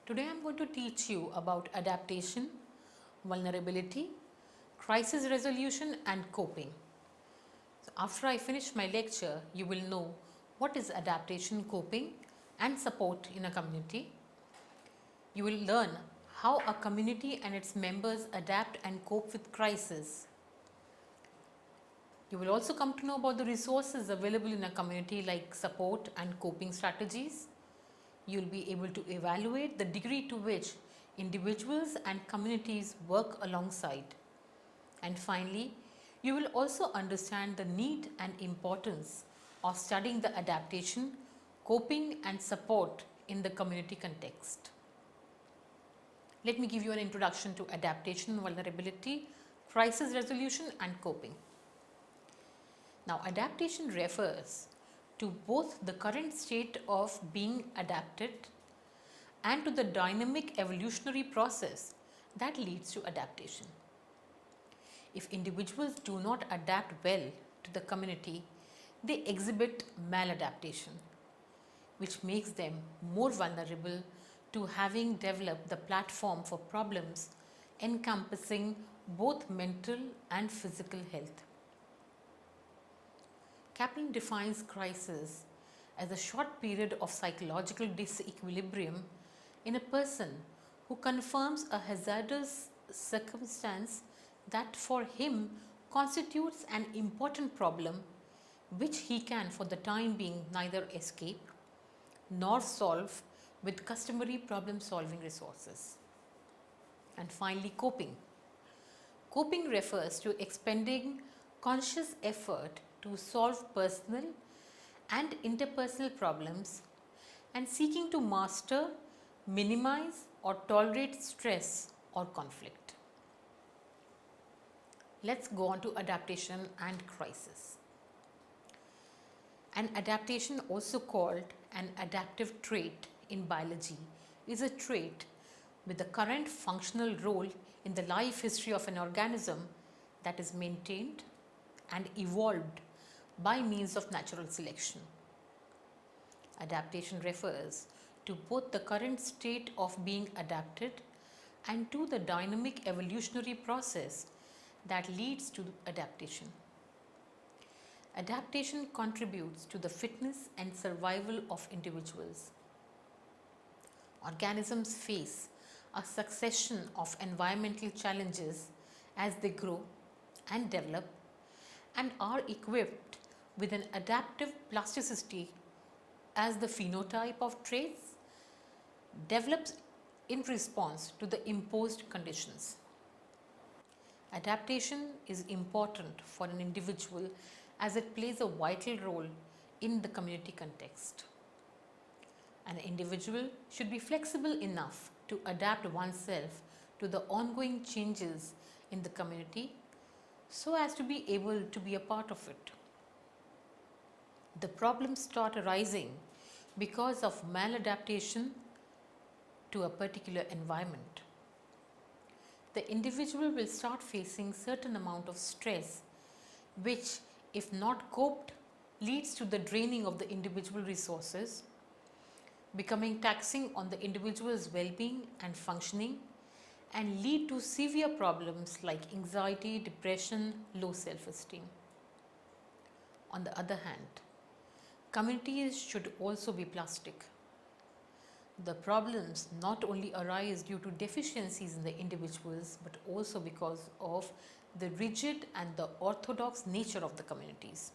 Today I am going to teach you about adaptation, vulnerability, crisis resolution and coping. So after I finish my lecture, you will know what is adaptation, coping and support in a community. You will learn how a community and its members adapt and cope with crisis. You will also come to know about the resources available in a community like support and coping strategies. You will be able to evaluate the degree to which individuals and communities work alongside. And finally, you will also understand the need and importance of studying the adaptation, coping and support in the community context. Let me give you an introduction to adaptation, vulnerability, crisis resolution and coping. Now, adaptation refers to both the current state of being adapted and to the dynamic evolutionary process that leads to adaptation. If individuals do not adapt well to the community, they exhibit maladaptation, which makes them more vulnerable to having developed the platform for problems encompassing both mental and physical health. Kaplan defines crisis as a short period of psychological disequilibrium in a person who confirms a hazardous circumstance that for him constitutes an important problem which he can for the time being neither escape nor solve with customary problem solving resources. And finally, coping. Coping refers to expending conscious effort to solve personal and interpersonal problems and seeking to master, minimize or tolerate stress or conflict. Let's go on to adaptation and crisis. An adaptation, also called an adaptive trait in biology, is a trait with the current functional role in the life history of an organism that is maintained and evolved by means of natural selection. Adaptation refers to both the current state of being adapted and to the dynamic evolutionary process that leads to adaptation. Adaptation contributes to the fitness and survival of individuals. Organisms face a succession of environmental challenges as they grow and develop and are equipped with an adaptive plasticity as the phenotype of traits develops in response to the imposed conditions. Adaptation is important for an individual as it plays a vital role in the community context. An individual should be flexible enough to adapt oneself to the ongoing changes in the community so as to be able to be a part of it. The problems start arising because of maladaptation to a particular environment. The individual will start facing certain amount of stress which, if not coped, leads to the draining of the individual resources, becoming taxing on the individual's well-being and functioning, and lead to severe problems like anxiety, depression, low self-esteem. On the other hand, communities should also be plastic. The problems not only arise due to deficiencies in the individuals but also because of the rigid and the orthodox nature of the communities.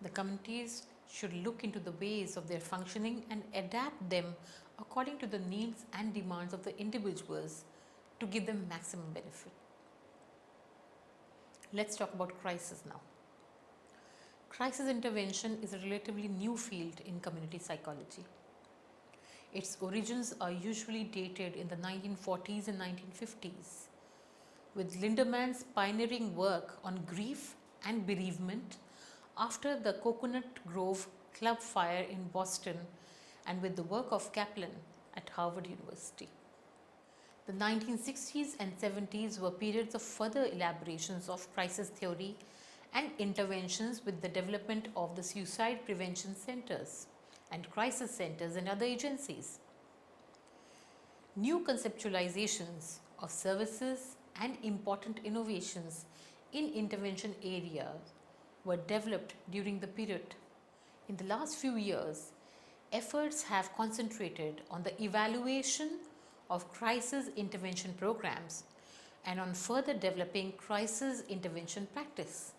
The communities should look into the ways of their functioning and adapt them according to the needs and demands of the individuals to give them maximum benefit. Let's talk about crisis now. Crisis intervention is a relatively new field in community psychology. Its origins are usually dated in the 1940s and 1950s, with Linderman's pioneering work on grief and bereavement after the Coconut Grove Club fire in Boston and with the work of Kaplan at Harvard University. The 1960s and 70s were periods of further elaborations of crisis theory and interventions with the development of the suicide prevention centers and crisis centers and other agencies. New conceptualizations of services and important innovations in intervention areas were developed during the period. In the last few years, efforts have concentrated on the evaluation of crisis intervention programs and on further developing crisis intervention practice.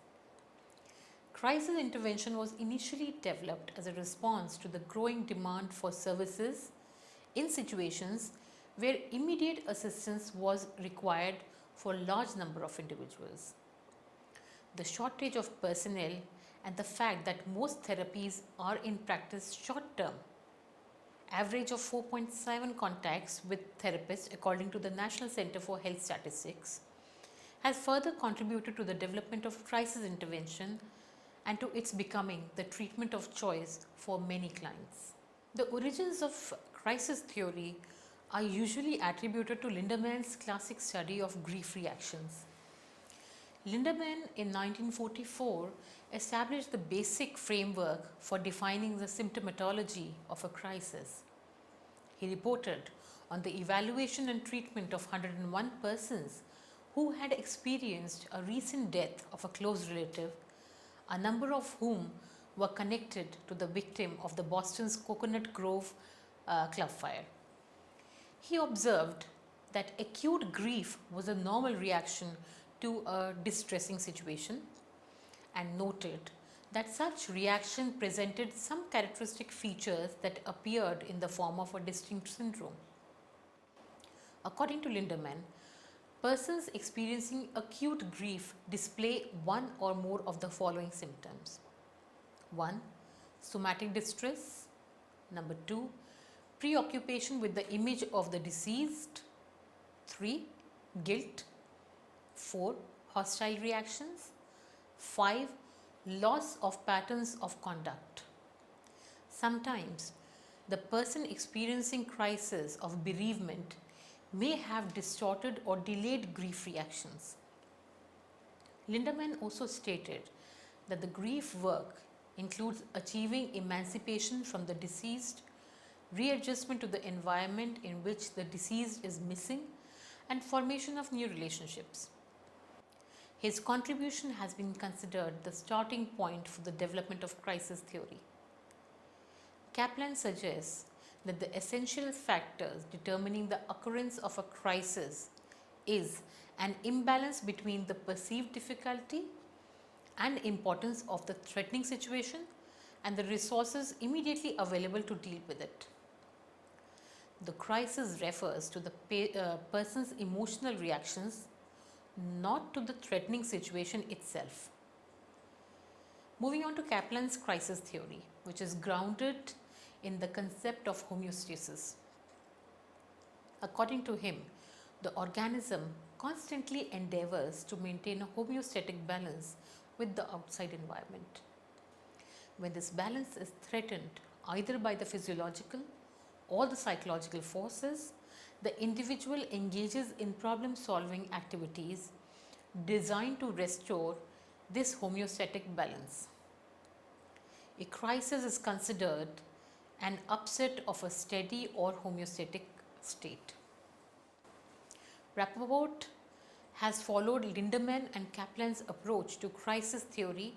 Crisis intervention was initially developed as a response to the growing demand for services in situations where immediate assistance was required for a large number of individuals. The shortage of personnel and the fact that most therapies are in practice short term, average of 4.7 contacts with therapists according to the National Center for Health Statistics, has further contributed to the development of crisis intervention and to its becoming the treatment of choice for many clients. The origins of crisis theory are usually attributed to Lindemann's classic study of grief reactions. Lindemann in 1944 established the basic framework for defining the symptomatology of a crisis. He reported on the evaluation and treatment of 101 persons who had experienced a recent death of a close relative, a number of whom were connected to the victim of the Boston's Coconut Grove club fire. He observed that acute grief was a normal reaction to a distressing situation and noted that such reaction presented some characteristic features that appeared in the form of a distinct syndrome. According to Lindemann, persons experiencing acute grief display one or more of the following symptoms. 1. Somatic distress. Number 2. Preoccupation with the image of the deceased. 3. Guilt. 4. Hostile reactions. 5. Loss of patterns of conduct. Sometimes the person experiencing crisis of bereavement may have distorted or delayed grief reactions. Lindemann also stated that the grief work includes achieving emancipation from the deceased, readjustment to the environment in which the deceased is missing, and formation of new relationships. His contribution has been considered the starting point for the development of crisis theory. Kaplan suggests that the essential factors determining the occurrence of a crisis is an imbalance between the perceived difficulty and importance of the threatening situation and the resources immediately available to deal with it. The crisis refers to the person's emotional reactions, not to the threatening situation itself. Moving on to Kaplan's crisis theory, which is grounded in the concept of homeostasis. According to him, the organism constantly endeavors to maintain a homeostatic balance with the outside environment. When this balance is threatened either by the physiological or the psychological forces, the individual engages in problem-solving activities designed to restore this homeostatic balance. A crisis is considered an upset of a steady or homeostatic state. Rappaport has followed Lindemann and Kaplan's approach to crisis theory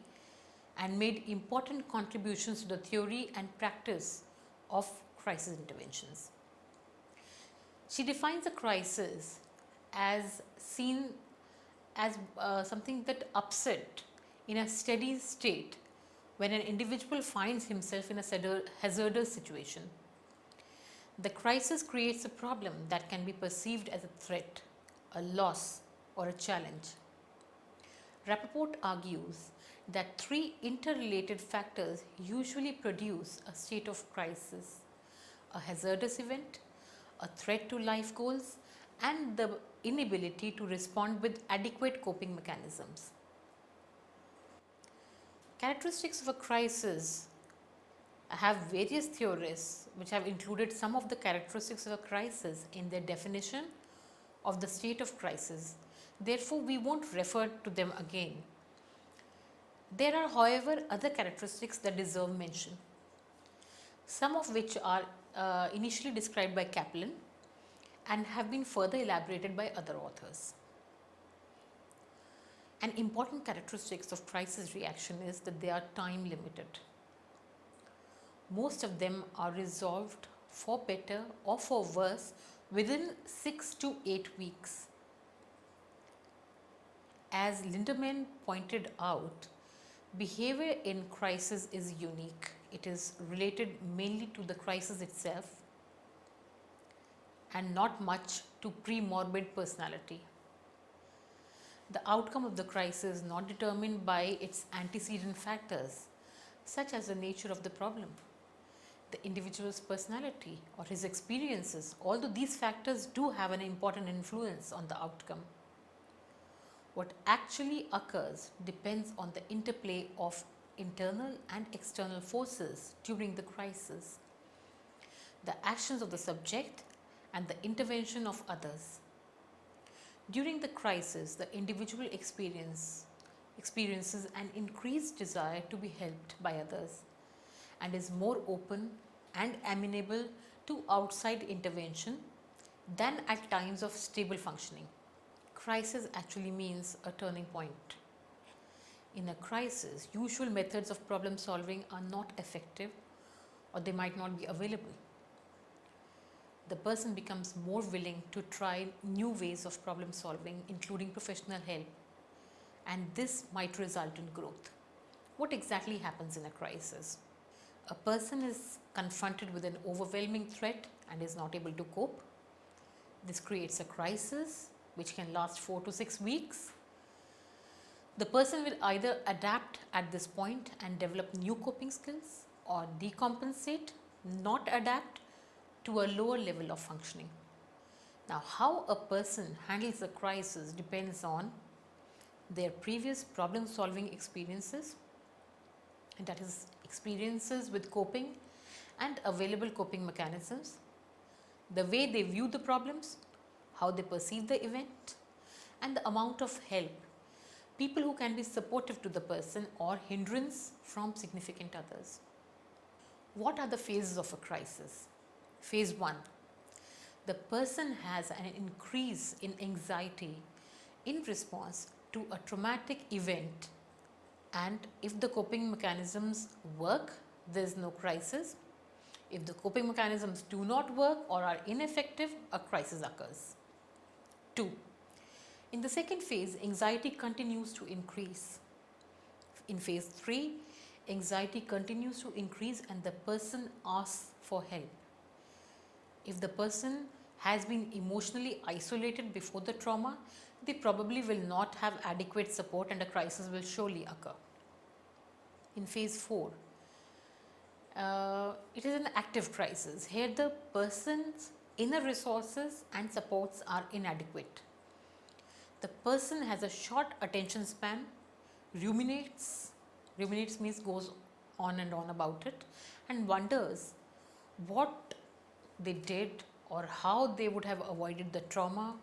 and made important contributions to the theory and practice of crisis interventions. She defines a crisis as seen as something that upset in a steady state when an individual finds himself in a hazardous situation. The crisis creates a problem that can be perceived as a threat, a loss, or a challenge. Rappaport argues that three interrelated factors usually produce a state of crisis: a hazardous event, a threat to life goals, and the inability to respond with adequate coping mechanisms. Characteristics of a crisis have various theorists which have included some of the characteristics of a crisis in their definition of the state of crisis. Therefore, we won't refer to them again. There are, however, other characteristics that deserve mention, some of which are initially described by Kaplan and have been further elaborated by other authors. An important characteristic of crisis reaction is that they are time limited. Most of them are resolved for better or for worse within 6 to 8 weeks. As Lindemann pointed out, behavior in crisis is unique. It is related mainly to the crisis itself and not much to pre-morbid personality. The outcome of the crisis is not determined by its antecedent factors, such as the nature of the problem, the individual's personality or his experiences, although these factors do have an important influence on the outcome. What actually occurs depends on the interplay of internal and external forces during the crisis, the actions of the subject and the intervention of others. During the crisis, the individual experiences an increased desire to be helped by others and is more open and amenable to outside intervention than at times of stable functioning. Crisis actually means a turning point. In a crisis, usual methods of problem solving are not effective or they might not be available. The person becomes more willing to try new ways of problem solving, including professional help, and this might result in growth. What exactly happens in a crisis? A person is confronted with an overwhelming threat and is not able to cope. This creates a crisis which can last 4 to 6 weeks. The person will either adapt at this point and develop new coping skills or decompensate, not adapt to a lower level of functioning. Now, how a person handles a crisis depends on their previous problem solving experiences, and that is experiences with coping and available coping mechanisms, the way they view the problems, how they perceive the event, and the amount of help, people who can be supportive to the person or hindrance from significant others. What are the phases of a crisis? Phase 1. The person has an increase in anxiety in response to a traumatic event, and if the coping mechanisms work, there is no crisis. If the coping mechanisms do not work or are ineffective, a crisis occurs. 2. In the second phase, anxiety continues to increase. In phase 3, anxiety continues to increase and the person asks for help. If the person has been emotionally isolated before the trauma, they probably will not have adequate support and a crisis will surely occur. In phase 4, it is an active crisis. Here the person's inner resources and supports are inadequate. The person has a short attention span, ruminates means goes on and on about it, and wonders what they did or how they would have avoided the trauma.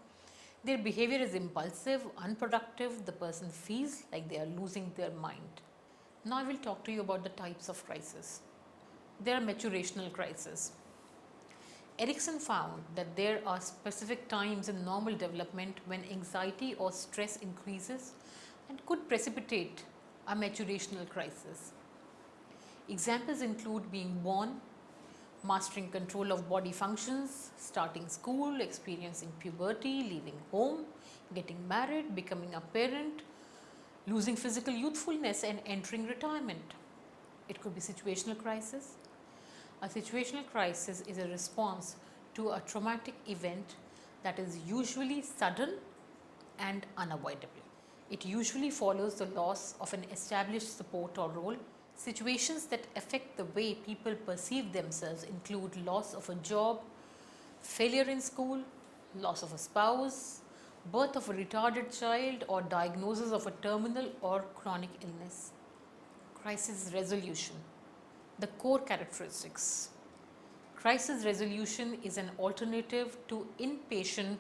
Their behavior is impulsive, unproductive. The person feels like they are losing their mind. Now I will talk to you about the types of crisis. There are maturational crises. Erikson found that there are specific times in normal development when anxiety or stress increases and could precipitate a maturational crisis. Examples include being born, mastering control of body functions, starting school, experiencing puberty, leaving home, getting married, becoming a parent, losing physical youthfulness and entering retirement. It could be situational crisis. A situational crisis is a response to a traumatic event that is usually sudden and unavoidable. It usually follows the loss of an established support or role. Situations that affect the way people perceive themselves include loss of a job, failure in school, loss of a spouse, birth of a retarded child, or diagnosis of a terminal or chronic illness. Crisis resolution. The core characteristics. Crisis resolution is an alternative to inpatient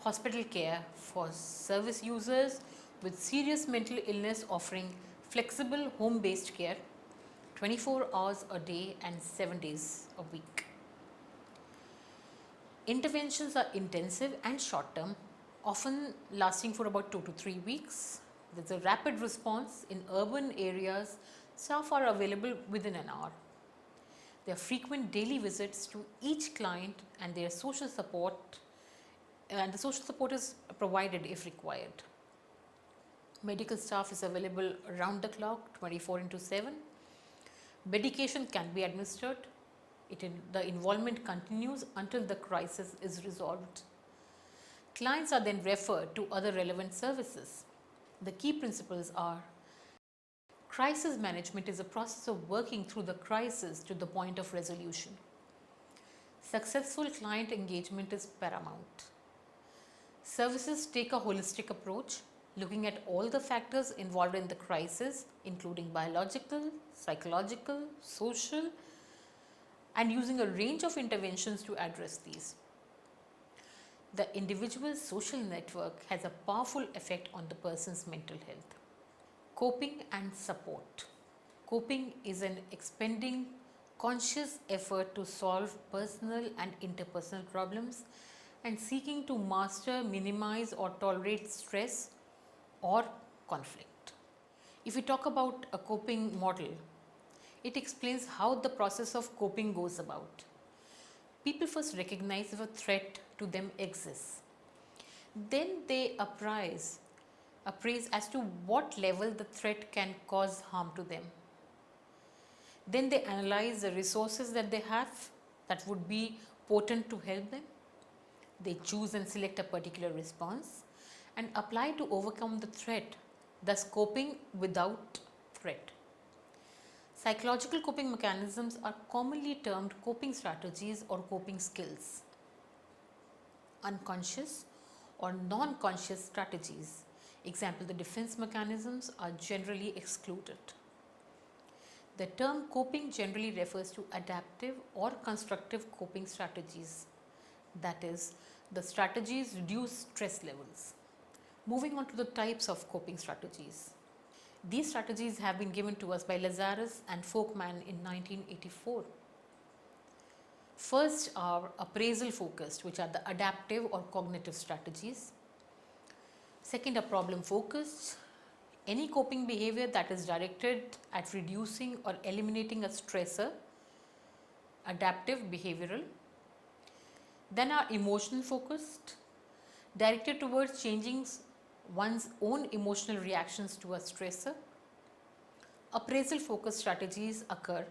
hospital care for service users with serious mental illness, offering flexible home-based care 24 hours a day and 7 days a week. Interventions are intensive and short term, often lasting for about 2 to 3 weeks. There's a rapid response. In urban areas, staff are available within an hour. There are frequent daily visits to each client and their social support, and the social support is provided if required. Medical staff is available around the clock, 24 into 7. Medication can be administered. The involvement continues until the crisis is resolved. Clients are then referred to other relevant services. The key principles are: crisis management is a process of working through the crisis to the point of resolution. Successful client engagement is paramount. Services take a holistic approach, looking at all the factors involved in the crisis, including biological, psychological, social, and using a range of interventions to address these. The individual's social network has a powerful effect on the person's mental health. Coping and support. Coping is an expending conscious effort to solve personal and interpersonal problems and seeking to master, minimize, or tolerate stress or conflict. If we talk about a coping model, it explains how the process of coping goes about. People first recognize if a threat to them exists. Then they appraise as to what level the threat can cause harm to them. Then they analyze the resources that they have that would be potent to help them. They choose and select a particular response and apply to overcome the threat, thus coping without threat. Psychological coping mechanisms are commonly termed coping strategies or coping skills. Unconscious or non-conscious strategies, example, the defense mechanisms, are generally excluded. The term coping generally refers to adaptive or constructive coping strategies. That is, the strategies reduce stress levels. Moving on to the types of coping strategies. These strategies have been given to us by Lazarus and Folkman in 1984. First are appraisal focused, which are the adaptive or cognitive strategies. Second are problem focused. Any coping behavior that is directed at reducing or eliminating a stressor, adaptive behavioral. Then are emotion focused, directed towards changing one's own emotional reactions to a stressor. Appraisal focused strategies occur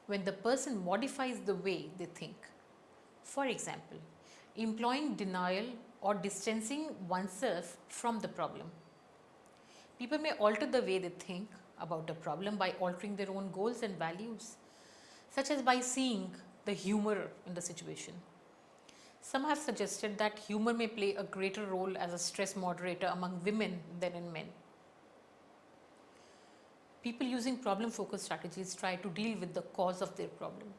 when the person modifies the way they think. For example, employing denial or distancing oneself from the problem. People may alter the way they think about a problem by altering their own goals and values, such as by seeing the humor in the situation. Some have suggested that humor may play a greater role as a stress moderator among women than in men. People using problem-focused strategies try to deal with the cause of their problem.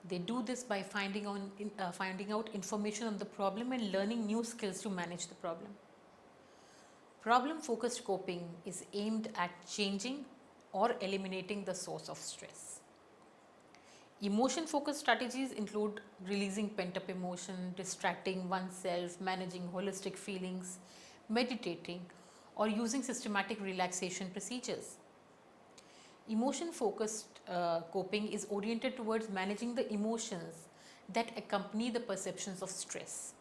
They do this by finding out information on the problem and learning new skills to manage the problem. Problem-focused coping is aimed at changing or eliminating the source of stress. Emotion-focused strategies include releasing pent-up emotion, distracting oneself, managing holistic feelings, meditating, or using systematic relaxation procedures. Emotion-focused coping is oriented towards managing the emotions that accompany the perceptions of stress.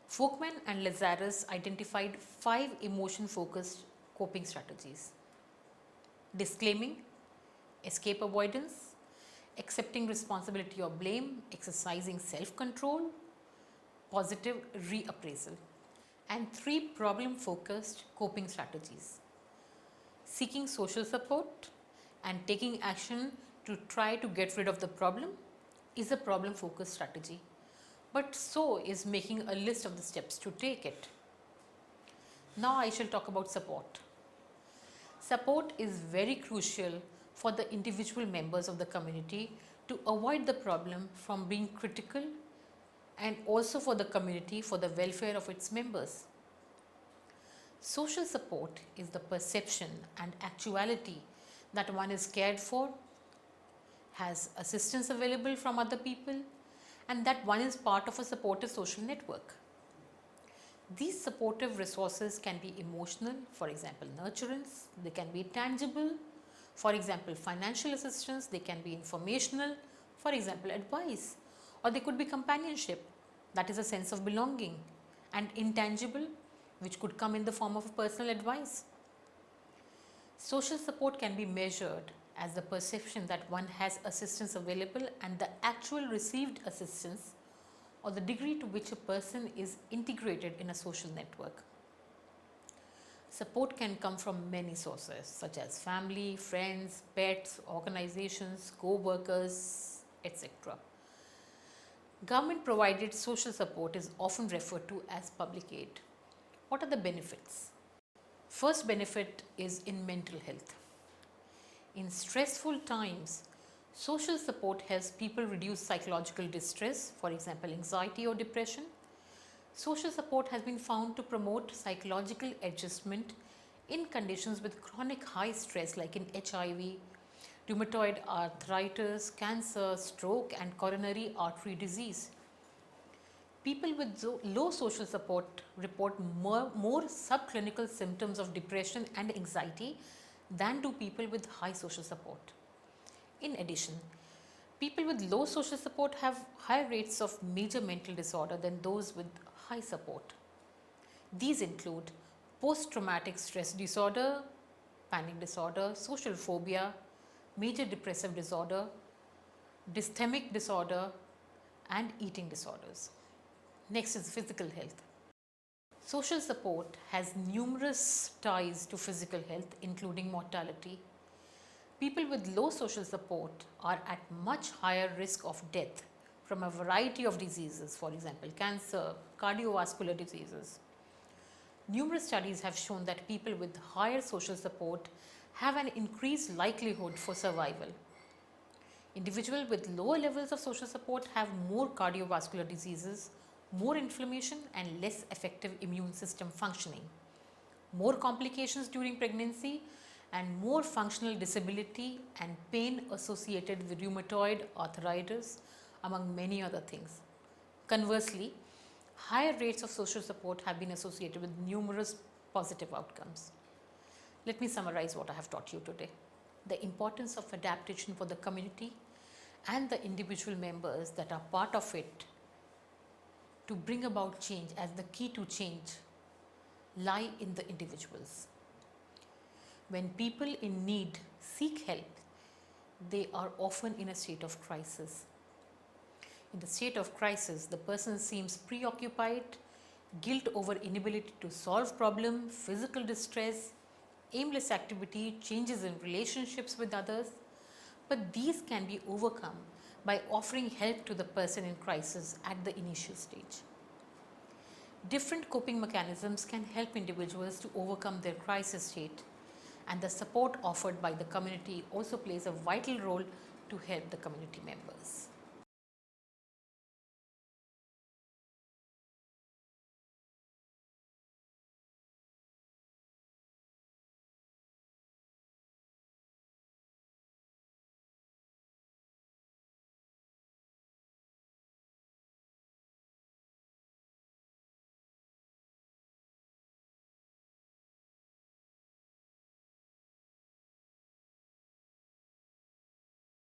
Folkman and Lazarus identified 5 emotion-focused coping strategies: disclaiming, escape avoidance, accepting responsibility or blame, exercising self-control, positive reappraisal, and 3 problem-focused coping strategies: seeking social support and taking action to try to get rid of the problem is a problem-focused strategy, but so is making a list of the steps to take it. Now I shall talk about support. Support is very crucial for the individual members of the community to avoid the problem from being critical, and also for the community for the welfare of its members. Social support is the perception and actuality that one is cared for, has assistance available from other people, and that one is part of a supportive social network. These supportive resources can be emotional, for example, nurturance, they can be tangible, for example, financial assistance, they can be informational, for example, advice, or they could be companionship, that is a sense of belonging, and intangible, which could come in the form of personal advice. Social support can be measured as the perception that one has assistance available and the actual received assistance, or the degree to which a person is integrated in a social network. Support can come from many sources such as family, friends, pets, organizations, co-workers, etc. Government provided social support is often referred to as public aid. What are the benefits? First benefit is in mental health. In stressful times, social support helps people reduce psychological distress, for example, anxiety or depression. Social support has been found to promote psychological adjustment in conditions with chronic high stress like in HIV, rheumatoid arthritis, cancer, stroke and coronary artery disease. People with low social support report more subclinical symptoms of depression and anxiety than do people with high social support. In addition, people with low social support have higher rates of major mental disorder than those with high support. These include post-traumatic stress disorder, panic disorder, social phobia, major depressive disorder, dysthymic disorder, and eating disorders. Next is physical health. Social support has numerous ties to physical health, including mortality. People with low social support are at much higher risk of death from a variety of diseases, for example, cancer, cardiovascular diseases. Numerous studies have shown that people with higher social support have an increased likelihood for survival. Individuals with lower levels of social support have more cardiovascular diseases, more inflammation and less effective immune system functioning, more complications during pregnancy, and more functional disability and pain associated with rheumatoid arthritis, among many other things. Conversely, higher rates of social support have been associated with numerous positive outcomes. Let me summarize what I have taught you today. The importance of adaptation for the community and the individual members that are part of it to bring about change, as the key to change lie in the individuals. When people in need seek help, they are often in a state of crisis. In the state of crisis, the person seems preoccupied, guilt over inability to solve problem, physical distress, aimless activity, changes in relationships with others. But these can be overcome by offering help to the person in crisis at the initial stage. Different coping mechanisms can help individuals to overcome their crisis state, and the support offered by the community also plays a vital role to help the community members.